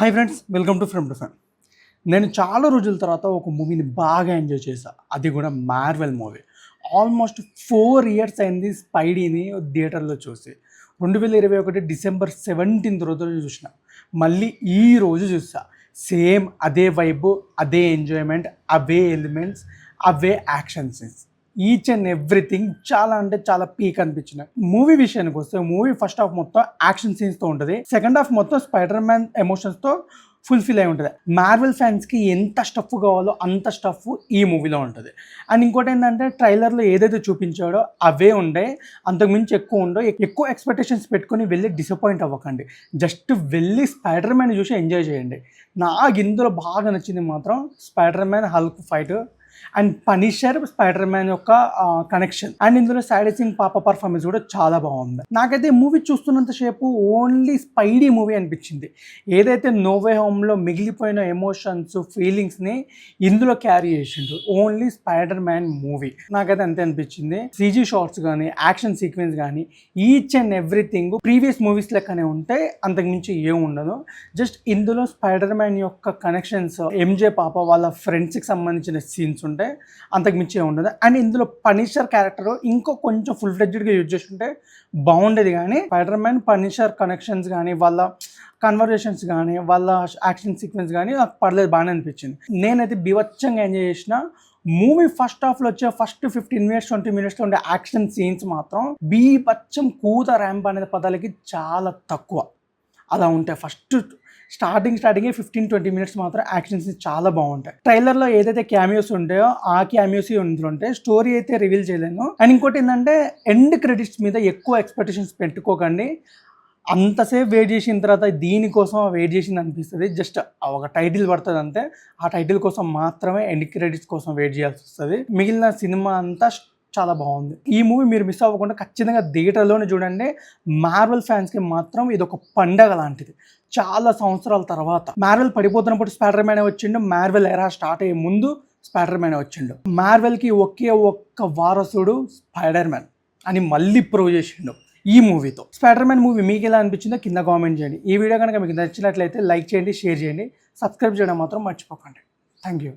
Hi friends, welcome to from to fan. నేను చాలా రోజుల తర్వాత ఒక మూవీని బాగా ఎంజాయ్ చేశాను. అది కూడా మార్వెల్ మూవీ. ఆల్మోస్ట్ 4 years అయింది స్పైడీని థియేటర్లో చూసి. 2021 డిసెంబర్ 17 రోజున చూసిన. మళ్ళీ ఈ రోజు చూసా. సేమ్ అదే వైబ్, అదే enjoyment, away elements, away action scenes. Each and everything చాలా అంటే చాలా పీక్ అనిపించినాయి. మూవీ విషయానికి వస్తే మూవీ ఫస్ట్ హాఫ్ మొత్తం యాక్షన్ సీన్స్తో ఉంటుంది. సెకండ్ హాఫ్ మొత్తం స్పైడర్ మ్యాన్ ఎమోషన్స్తో ఫుల్ఫిల్ అయి ఉంటుంది. మార్వెల్ ఫ్యాన్స్కి ఎంత స్టఫ్ కావాలో అంత స్టఫ్ ఈ మూవీలో ఉంటుంది. అండ్ ఇంకోటి ఏంటంటే ట్రైలర్లో ఏదైతే చూపించాడో అవే ఉండే, అంతకుమించి ఎక్కువ ఉండవు. ఎక్కువ ఎక్స్పెక్టేషన్స్ పెట్టుకొని వెళ్ళి డిసప్పాయింట్ అవ్వకండి. జస్ట్ వెళ్ళి స్పైడర్ మ్యాన్ చూసి ఎంజాయ్ చేయండి. నాకు ఇందులో బాగా నచ్చింది మాత్రం spider man Hulk fight and Punisher spider man యొక్క కనెక్షన్. అండ్ ఇందులో సాడీ సింగ్ పాప పర్ఫార్మెన్స్ కూడా చాలా బాగుంది. నాకైతే మూవీ చూస్తున్నంతసేపు ఓన్లీ స్పైడీ మూవీ అనిపించింది. ఏదైతే నోవే హోమ్లో మిగిలిపోయిన ఎమోషన్స్ ఫీలింగ్స్ని ఇందులో క్యారీ చేసిండు. ఓన్లీ స్పైడర్ మ్యాన్ మూవీ నాకైతే అంతే అనిపించింది. CG షార్ట్స్ కానీ యాక్షన్ సీక్వెన్స్ కానీ each and everything previous movies లెక్కనే ఉంటే అంతకుమించి ఏం ఉండదు. జస్ట్ ఇందులో స్పైడర్ మ్యాన్ యొక్క కనెక్షన్స్, MJ పాప వాళ్ళ ఫ్రెండ్స్కి సంబంధించిన సీన్స్ ఉంటే అంతకు మించి ఉండదు. అండ్ ఇందులో పనిషర్ క్యారెక్టర్ ఇంకో కొంచెం ఫుల్ ఫ్లెడ్జ్డ్గా యూజ్ చేస్తుంటే బాగుండేది. కానీ స్పైడర్ మ్యాన్ పనిషర్ కనెక్షన్స్ కానీ వాళ్ళ కన్వర్జేషన్స్ కానీ వాళ్ళ యాక్షన్ సీక్వెన్స్ కానీ నాకు పర్లేదు, బాగానే అనిపించింది. నేనైతే బీభత్సంగా ఎంజాయ్ చేసిన. మూవీ ఫస్ట్ హాఫ్లో వచ్చే ఫస్ట్ 15 minutes 20 minutesలో ఉండే యాక్షన్ సీన్స్ మాత్రం బీభత్సం కూత ర్యాంప్ అనేది పదాలకి చాలా తక్కువ. అలా ఉంటాయి. ఫస్ట్ స్టార్టింగ్ 15-20 minutes మాత్రం యాక్షన్ సీన్స్ చాలా బాగుంటాయి. ట్రైలర్లో ఏదైతే క్యామియోస్ ఉంటాయో ఆ క్యామియోస్ ఇందులో ఉంటాయి. స్టోరీ అయితే రివీల్ చేయలేను. అండ్ ఇంకోటి ఏంటంటే ఎండ్ క్రెడిట్స్ మీద ఎక్కువ ఎక్స్పెక్టేషన్స్ పెట్టుకోకండి. అంతసేపు వెయిట్ చేసిన తర్వాత దీనికోసం వెయిట్ చేసింది అనిపిస్తుంది. జస్ట్ ఒక టైటిల్ పడుతుంది అంతే. ఆ టైటిల్ కోసం మాత్రమే ఎండ్ క్రెడిట్స్ కోసం వెయిట్ చేయాల్సి వస్తుంది. మిగిలిన సినిమా అంతా చాలా బాగుంది. ఈ మూవీ మీరు మిస్ అవ్వకుండా ఖచ్చితంగా థియేటర్లోనే చూడండి. మార్వెల్ ఫ్యాన్స్కి మాత్రం ఇది ఒక పండగ లాంటిది. చాలా సంవత్సరాల తర్వాత మార్వెల్ పడిపోతున్నప్పుడు స్పైడర్ మ్యాన్ వచ్చిండు. మార్వెల్ ఎరా స్టార్ట్ అయ్యే ముందు స్పైడర్ మ్యాన్ వచ్చిండు. మార్వెల్కి ఒకే ఒక్క వారసుడు స్పైడర్ మ్యాన్ అని మళ్ళీ ప్రూవ్ చేసిండు ఈ మూవీతో. స్పైడర్ మ్యాన్ మూవీ మీకు ఎలా అనిపించిందో కింద కామెంట్ చేయండి. ఈ వీడియో కనుక మీకు నచ్చినట్లయితే లైక్ చేయండి, షేర్ చేయండి, సబ్స్క్రైబ్ చేయడం మాత్రం మర్చిపోకండి. Thank you.